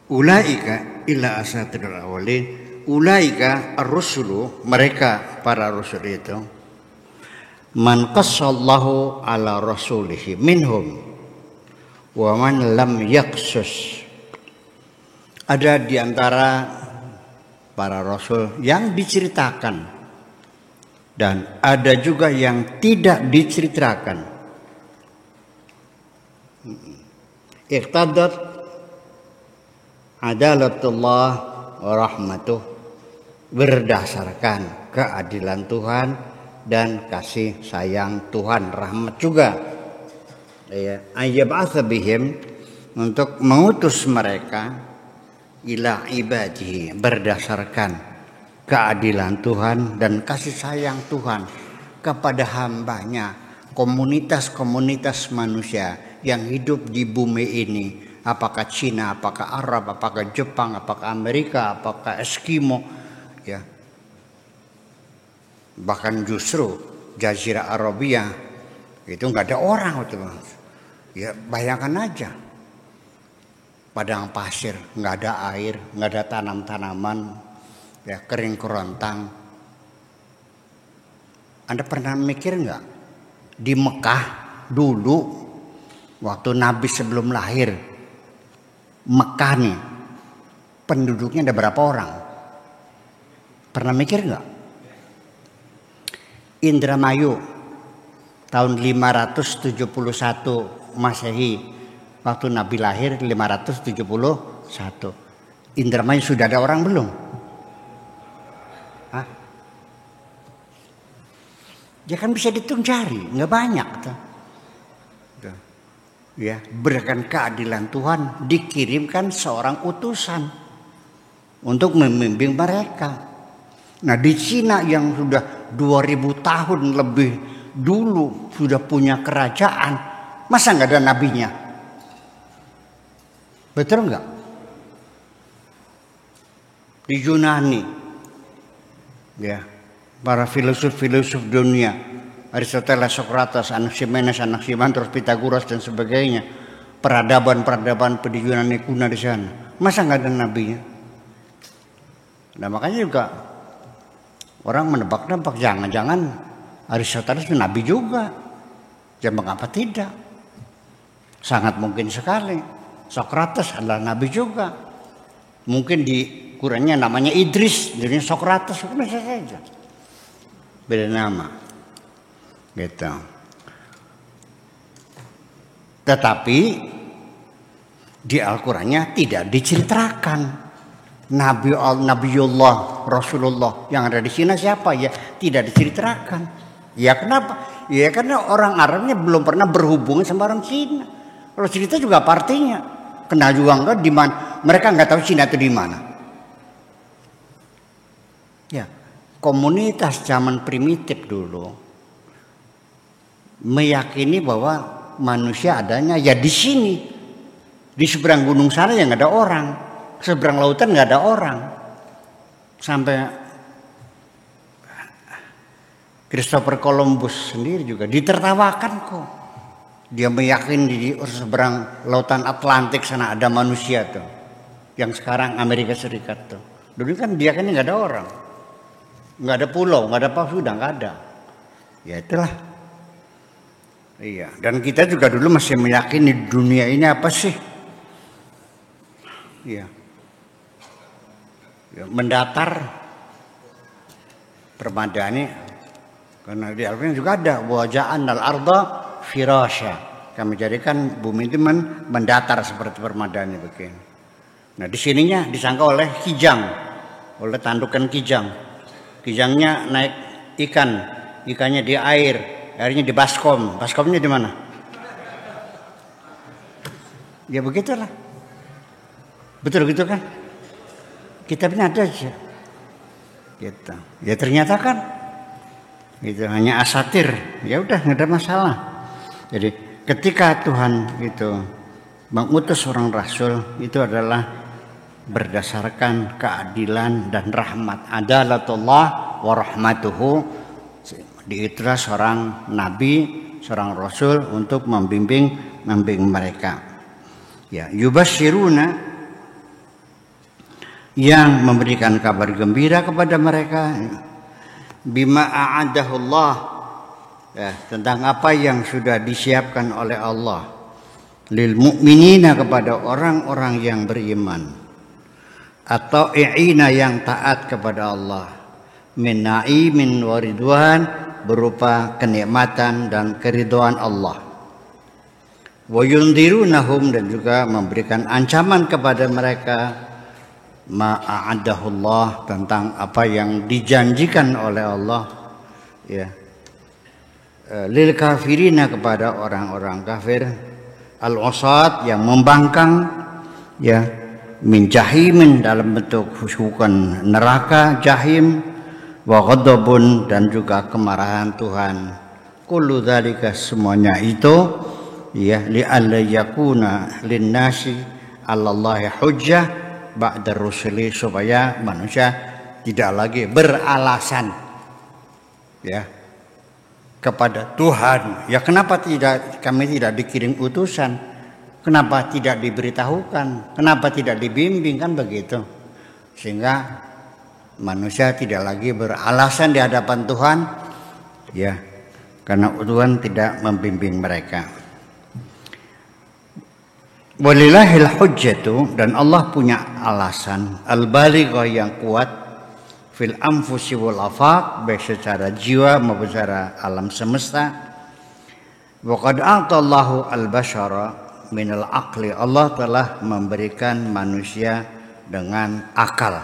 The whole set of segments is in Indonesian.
Ulaika illa asatirul awalin. Ulaika ar-rusulu, mereka para rasul itu, man qassallahu ala rasulihi minhum wa man lam yaksus. Ada di antara para rasul yang diceritakan dan ada juga yang tidak diceritakan. Iqtadat adalatullah wa rahmatuh, berdasarkan keadilan Tuhan dan kasih sayang Tuhan, rahmat juga. Ayyab'atsa bihim, untuk mengutus mereka, ila ibadihi, berdasarkan keadilan Tuhan dan kasih sayang Tuhan kepada hambanya, komunitas-komunitas manusia yang hidup di bumi ini. Apakah Cina, apakah Arab, apakah Jepang, apakah Amerika, apakah Eskimo, ya. Bahkan justru Jazirah Arabia itu nggak ada orang itu, ya bayangkan aja, padang pasir, nggak ada air, nggak ada tanam-tanaman, ya kering kerontang. Anda pernah mikir nggak di Mekah dulu waktu Nabi sebelum lahir, Mekah nih penduduknya ada berapa orang? Pernah mikir nggak? Indramayu tahun 571 Masehi, waktu Nabi lahir 571. Indramayu sudah ada orang belum? Hah? Ya kan bisa dihitung jari, nggak banyak tuh. Ya, berdasarkan keadilan Tuhan dikirimkan seorang utusan untuk membimbing mereka. Nah, di Cina yang sudah 2000 tahun lebih dulu sudah punya kerajaan, masa nggak ada nabinya? Betul nggak? Di Yunani, ya, para filosof dunia, Aristoteles, Socrates, Anaximenes, Anaximandragus, Pythagoras dan sebagainya, peradaban di Yunani kuno di sana, masa nggak ada nabinya? Nah, makanya juga orang menebak-nebak, jangan-jangan Aristoteles itu nabi juga. Jangan mengapa tidak? Sangat mungkin sekali. Socrates adalah nabi juga. Mungkin di kurangnya namanya Idris, jadi Socrates, bisa saja. Beda nama. Gitu. Tetapi di Al-Qur'annya tidak diceritakan Nabiullah Rasulullah yang ada di Cina siapa, ya tidak diceritakan. Ya kenapa? Ya karena orang Arabnya belum pernah berhubungan sama orang Cina. Kalau cerita juga apa artinya? Kenal juga enggak, di mana? Mereka enggak tahu Cina itu di mana. Ya, komunitas zaman primitif dulu meyakini bahwa manusia adanya ya di sini, di seberang gunung sana yang nggak ada orang, seberang lautan nggak ada orang. Sampai Christopher Columbus sendiri juga ditertawakan kok. Dia meyakini di seberang lautan Atlantik sana ada manusia tuh, yang sekarang Amerika Serikat tuh. Dulu kan dia kan nggak ada orang, nggak ada pulau, nggak ada apa, sudah nggak ada. Ya itulah. Iya, dan kita juga dulu masih meyakini dunia ini apa sih? Iya. Ya, mendatar permadani, karena di Al-Quran juga ada waja'an al-arda firasya. Kami jadikan bumi itu mendatar seperti permadani begini. Nah, di sininya disangka oleh kijang, oleh tandukan kijang. Kijangnya naik ikan, ikannya di air. Akhirnya di baskom, baskomnya di mana? Ya begitulah, betul gitu kan? Kitabnya ada aja, gitu. Ya ternyata kan, itu hanya asatir. Ya udah nggak ada masalah. Jadi ketika Tuhan itu mengutus seorang rasul, itu adalah berdasarkan keadilan dan rahmat. Adalatullah wa rahmatuhu. Diitulah seorang nabi, seorang rasul untuk membimbing mereka. Ya, yubasyiruna yang memberikan kabar gembira kepada mereka bima a'adahullah, ya, tentang apa yang sudah disiapkan oleh Allah lil mu'minina kepada orang-orang yang beriman atau i'ina yang taat kepada Allah min na'imin wa ridwan berupa kenikmatan dan keridhaan Allah. Wa yundirunahum dan juga memberikan ancaman kepada mereka ma'adahullah tentang apa yang dijanjikan oleh Allah, ya, lil kafirina kepada orang-orang kafir al-usat yang membangkang, ya, min jahimin dalam bentuk hukuman neraka jahim, wa ghadabun dan juga kemarahan Tuhan. Kullu dzalika semuanya itu, ya, li alla yakuna linnasi 'alallahi hujjah ba'da rusuli, supaya manusia tidak lagi beralasan, ya, kepada Tuhan. Ya, kenapa kami tidak dikirim utusan? Kenapa tidak diberitahukan? Kenapa tidak dibimbing? Kan begitu. Sehingga manusia tidak lagi beralasan di hadapan Tuhan, ya, karena Tuhan tidak membimbing mereka. Walillahil hujjatu, dan Allah punya alasan al-balighah yang kuat fil anfusi wal afaq, baik secara jiwa maupun secara alam semesta. Wa qad a'tallahu al-bashara minal aqli, Allah telah memberikan manusia dengan akal,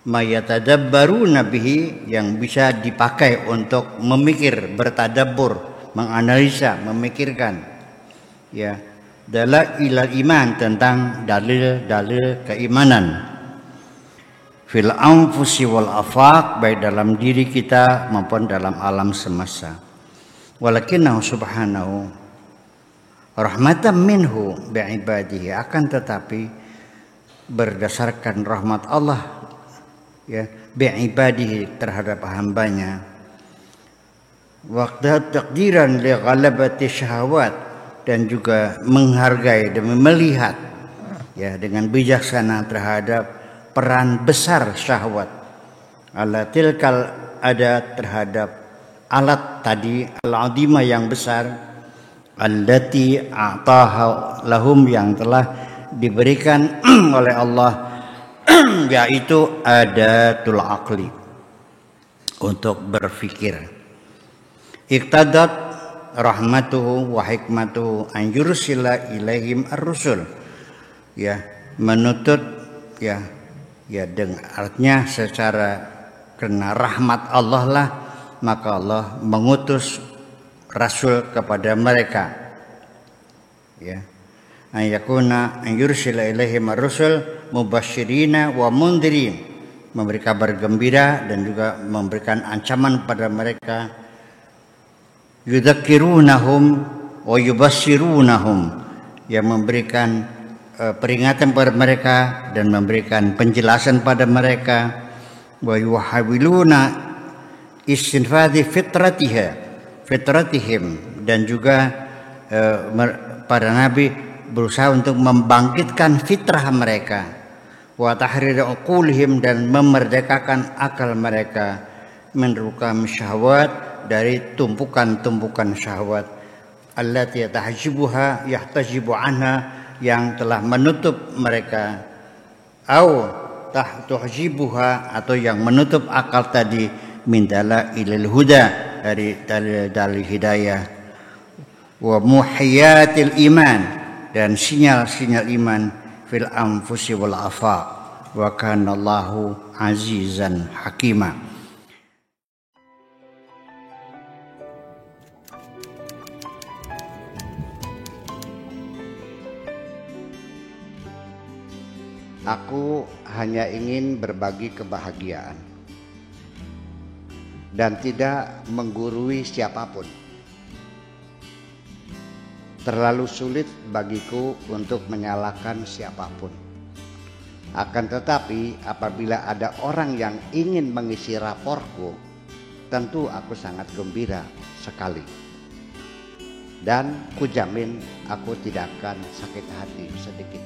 mayatadabbaruna bihi, yang bisa dipakai untuk memikir, bertadabbur, menganalisa, memikirkan, ya, dalailal iman, tentang dalil-dalil keimanan fil anfusi wal afaq, baik dalam diri kita maupun dalam alam semesta. Walakinnahu subhanahu rahmatan minhu bi'ibadihi, akan tetapi berdasarkan rahmat Allah, ya, bi'ibadihi terhadap hambanya, waqta taqdiran li ghalabati syahwat, dan juga menghargai dan melihat, ya, dengan bijaksana terhadap peran besar syahwat, ala tilkal ada terhadap alat tadi al-azimah yang besar, allati a'taha lahum, yang telah diberikan oleh Allah, yaitu adatul aqli, untuk berfikir. Iqtadat rahmatuhu wa hikmatuhu an yursila ilaihim ar-rusul, ya, menuntut, ya, dengan artinya secara karena rahmat Allah lah, maka Allah mengutus rasul kepada mereka, ya, an yakuna an yursila ilaihim ar-rusul mubasyirina wa mundhirin, memberi kabar gembira dan juga memberikan ancaman pada mereka, yudzakirunahum wa yubasyirunahum, yang memberikan peringatan pada mereka dan memberikan penjelasan pada mereka, wa yuhawiluna istinfadhi fitratihim, dan juga para nabi berusaha untuk membangkitkan fitrah mereka, wa tahrir uqulihim, dan memerdekakan akal mereka, min rukam syahwat, dari tumpukan-tumpukan syahwat, allati yahtajibu anha, yang telah menutup mereka, au tahjibuha, atau yang menutup akal tadi, min dalailil huda, dari dalil hidayah, wa muhyiyatil iman, dan sinyal-sinyal iman, fil anfusi wal afaq, wa kana Allahu azizan hakima. Aku hanya ingin berbagi kebahagiaan dan tidak menggurui siapapun. Terlalu sulit bagiku untuk menyalahkan siapapun. Akan tetapi apabila ada orang yang ingin mengisi raportku, tentu aku sangat gembira sekali. Dan kujamin aku tidak akan sakit hati sedikit.